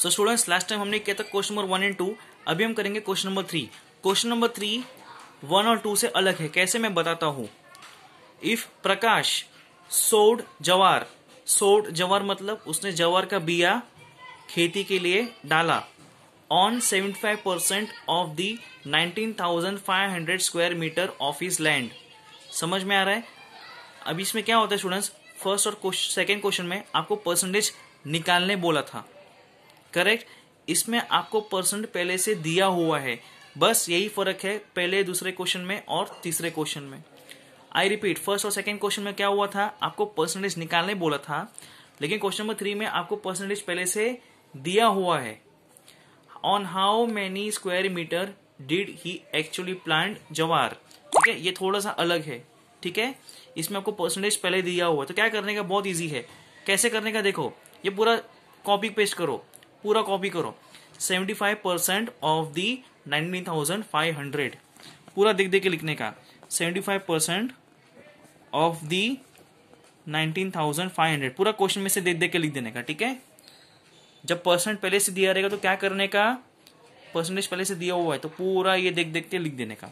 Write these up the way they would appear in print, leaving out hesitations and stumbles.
So students, last time हमने किया था क्वेश्चन नंबर 1 एंड 2, अभी हम करेंगे क्वेश्चन नंबर 3। क्वेश्चन नंबर 3 1 और 2 से अलग है, कैसे मैं बताता हूं। इफ प्रकाश सोड जवार मतलब उसने जवार का बिया खेती के लिए डाला on 75% of the 19,500 square metre of his land. समझ में आ रहा है? अभी इसमें क्या होता है स्टूडेंट्स, फर्स्ट और सेकेंड क्वेश्चन में आपको परसेंटेज निकालने बोला था, करेक्ट। इसमें आपको परसेंट पहले से दिया हुआ है, बस यही फर्क है पहले दूसरे क्वेश्चन में और तीसरे क्वेश्चन में। आई रिपीट, फर्स्ट और सेकेंड क्वेश्चन में क्या हुआ था, आपको परसेंटेज निकालने बोला था, लेकिन क्वेश्चन नंबर 3 में आपको परसेंटेज पहले से दिया हुआ है। On how many square metre did he actually plant jowar, ठीक है। ये थोड़ा सा अलग है, ठीक है। इसमें आपको परसेंटेज पहले दिया हुआ है, तो क्या करने का बहुत इजी है। कैसे करने का देखो, ये पूरा कॉपी पेस्ट करो, पूरा कॉपी करो। 75% ऑफ दी 19,500, पूरा देख देख के लिखने का। 75% ऑफ दी 19,500 पूरा क्वेश्चन में से देख देख के लिख देने का, ठीक है। जब परसेंट पहले से दिया रहेगा तो क्या करने का, परसेंटेज पहले से दिया हुआ है तो पूरा ये देख देख के लिख देने का।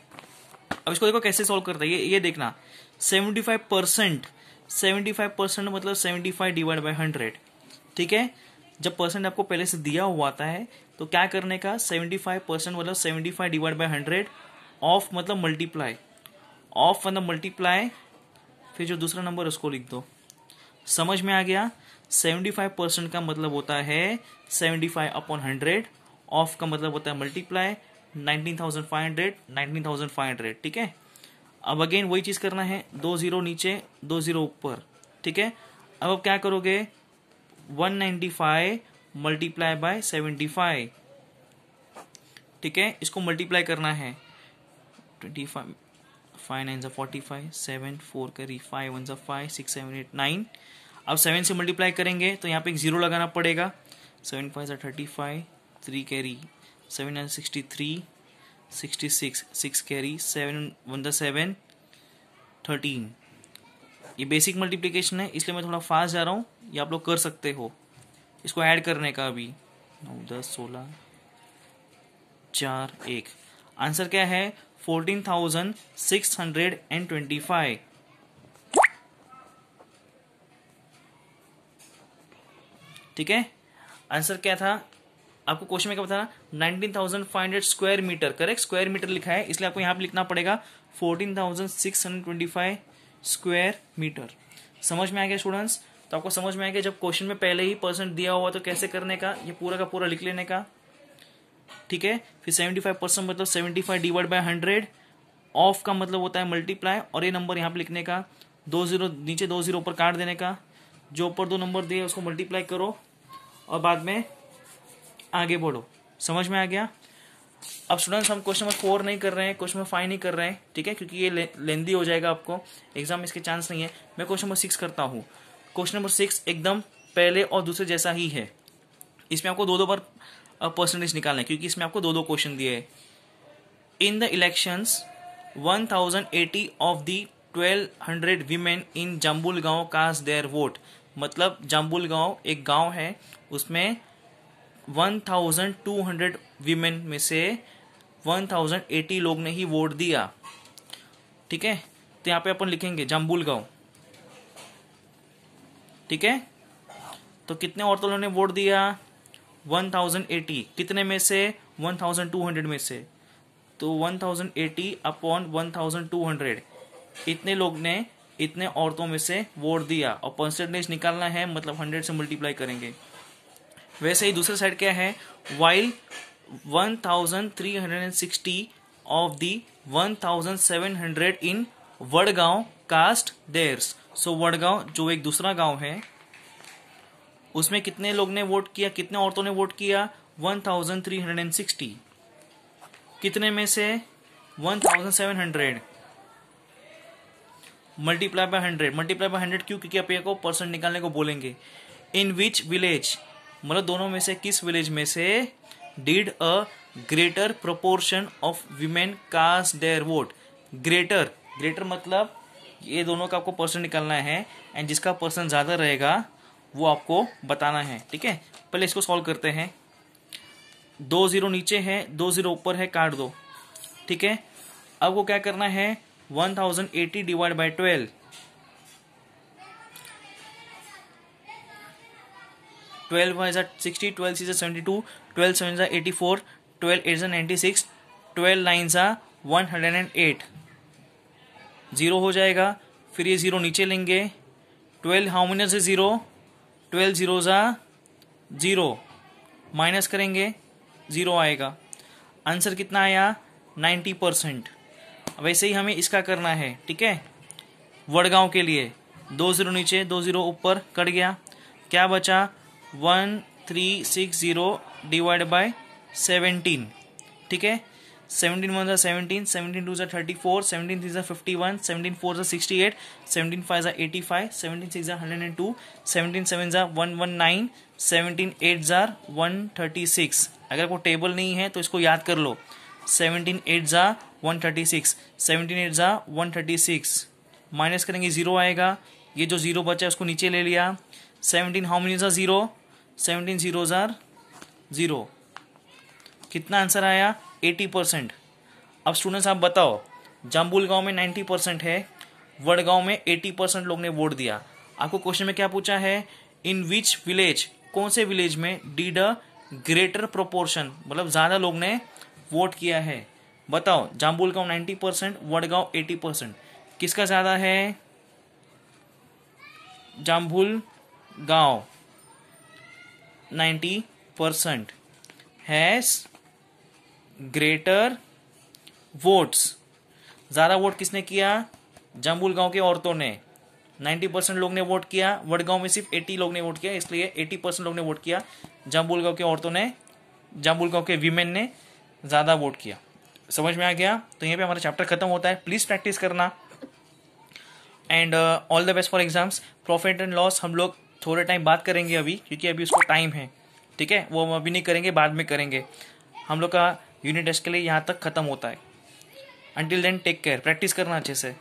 अब इसको देखो कैसे सॉल्व करते हैं, ये देखना। 75% मतलब 75 डिवाइड बाय 100, ठीक है। जब परसेंट आपको पहले से दिया हुआ आता है तो क्या करने का, 75% मतलब 75 डिवाइड बाय 100, ऑफ मतलब मल्टीप्लाई, ऑफ मतलब मल्टीप्लाई, फिर जो दूसरा नंबर उसको लिख दो। समझ में आ गया? 75% का मतलब होता है 75 अपॉन 100, ऑफ का मतलब होता है मल्टीप्लाई, 19,500, ठीक है। अब अगेन वही चीज करना है, 2 0 नीचे 2 0 ऊपर, ठीक है। अब क्या करोगे, 195 मल्टीप्लाई बाय 75, ठीक है। इसको मल्टीप्लाई करना है, 25 5 9 45, 7 4 करी, 5 1 5 6 7 8 9। अब 7 से मल्टीप्लाई करेंगे तो यहाँ पे एक जीरो लगाना पड़ेगा। 7 5 35, 3 कैरी, 7 9 63, 66 6 कैरी, 7 1 7 13। ये बेसिक मल्टीप्लिकेशन है, इसलिए मैं थोड़ा फास्ट जा रहा हूँ, ये आप लोग कर सकते हो। इसको ऐड करने का अभी 9 10 16 4 1। आंसर क्या है, 14,625, ठीक है। आंसर क्या था, आपको क्वेश्चन में क्या बताना, 19,500 square metre, correct. Square metre लिखा है इसलिए आपको यहां पे लिखना पड़ेगा 14,625 स्क्वायर मीटर। समझ में आ गया स्टूडेंट्स? तो आपको समझ में आ गया, जब क्वेश्चन में पहले ही परसेंट दिया हुआ तो कैसे करने का, ये पूरा का पूरा लिख लेने का, ठीक है। फिर 75% मतलब 75 डिवाइड बाय 100, ऑफ का मतलब होता है मल्टीप्लाई, और ये नंबर यहाँ पे लिखने का, 2 0 नीचे 2 0 ऊपर काट देने का, जो ऊपर 2 नंबर दिए उसको मल्टीप्लाई करो और बाद में आगे बढ़ो। समझ में आ गया? अब स्टूडेंट्स हम क्वेश्चन नंबर 4 नहीं कर रहे हैं, क्वेश्चन नंबर 5 नहीं कर रहे हैं, ठीक है, क्योंकि ये लेंदी हो जाएगा, आपको एग्जाम में इसके चांस नहीं है। मैं क्वेश्चन नंबर 6 करता हूँ। क्वेश्चन नंबर 6 एकदम पहले और दूसरे जैसा ही है। इसमें आपको दो बार परसेंटेज निकालना है, क्योंकि इसमें आपको दो क्वेश्चन दिए हैं। In the elections 1080 of the 1200 women in Jambul गांव कास्ट देयर वोट, मतलब जम्बुल गांव एक गांव है, उसमें 1200 वीमेन में से 1080 लोग ने ही वोट दिया, ठीक है। तो यहाँ पे अपन लिखेंगे जम्बुल गांव, ठीक है। तो कितने औरतों ने वोट दिया, 1080, कितने में से, 1200 में से, तो 1080 अपॉन 1200, इतने लोग ने इतने औरतों में से वोट दिया, और परसेंटेज निकालना है, मतलब 100 से मल्टीप्लाई करेंगे। वैसे ही दूसरे साइड क्या है, while 1360 of the 1700 in Vadgaon cast theirs. So Vadgaon जो एक दूसरा गांव है, उसमें कितने लोग ने वोट किया, कितने औरतों ने वोट किया, 1360, कितने में से, 1700, मल्टीप्लाई बाय 100, मल्टीप्लाई बाय 100 क्यों, क्योंकि आप को परसेंट निकालने को बोलेंगे। इन विच विलेज, मतलब दोनों में से किस विलेज में से, did a greater proportion of women cast their vote. Greater मतलब ये दोनों का आपको परसेंट निकालना है, एंड जिसका परसेंट ज्यादा रहेगा वो आपको बताना है, ठीक है। पहले इसको सॉल्व करते हैं। 2 0 नीचे है, 2 0 ऊपर है, काट दो। ठीक है, अब को क्या करना है, 1080 डिवाइड बाय 12, 12 5 60, 12 6 72, 12 7 84, 12 8 96, 12 9 108, 0 हो जाएगा। फिर ये 0 नीचे लेंगे, 12 हाउ मेनी से 0, 12 0 0, माइनस करेंगे 0 आएगा। आंसर कितना आया, 90%। वैसे ही हमें इसका करना है। ठीक है, वडगांव के लिए 2 0 नीचे, 2 0 ऊपर, कट गया, क्या बचा, 1360 डिवाइड बाय 17। ठीक है, 17 1 17, 17 2 34, 17 3 51, 17 4 68, 17 5 85, 17 6 102, 17 7 119, 17 8 136। अगर कोई टेबल नहीं है तो इसको याद कर लो, 17 8 136, 17 8 136, माइनस करेंगे 0 आएगा। ये जो 0 बचा है उसको नीचे ले लिया। 17 हाउ मेनी 0, 17 0 0, कितना आंसर आया, 80%। अब स्टूडेंट्स आप बताओ, जाम्बुल गांव में 90% है, वडगांव में 80% लोग ने वोट दिया। आपको क्वेश्चन में क्या पूछा है, इन विच विलेज, कौन से विलेज में डिड अ ग्रेटर प्रोपोर्शन, मतलब ज्यादा लोग ने वोट किया है। बताओ, जाम्बुल गांव 90%, वडगांव 80%, किसका ज्यादा है, जाम्बुल गांव 90% हैज ग्रेटर वोट्स। ज़्यादा वोट किसने किया, जाम्बुल गांव के औरतों ने। 90% लोग ने वोट किया, वडगांव में सिर्फ 80 लोग ने वोट किया, इसलिए 80% लोग ने वोट किया। जाम्बुल गांव के औरतों ने, जाम्बुल गांव के वीमेन ने ज़्यादा वोट किया। समझ में आ गया। तो यहीं पे हमारा चैप्टर खत्म होता है। प्लीज़ प्रैक्टिस करना and all the best for exams. Profit and loss हम लोग थोड़े टाइम बात करेंगे अभी, क्योंकि अभी उसको टाइम है। ठीक है, वो हम अभी नहीं करेंगे, बाद में करेंगे। हम लोग का यूनिट टेस्ट के लिए यहाँ तक खत्म होता है। Until then, take care. Practice करना अच्छे से।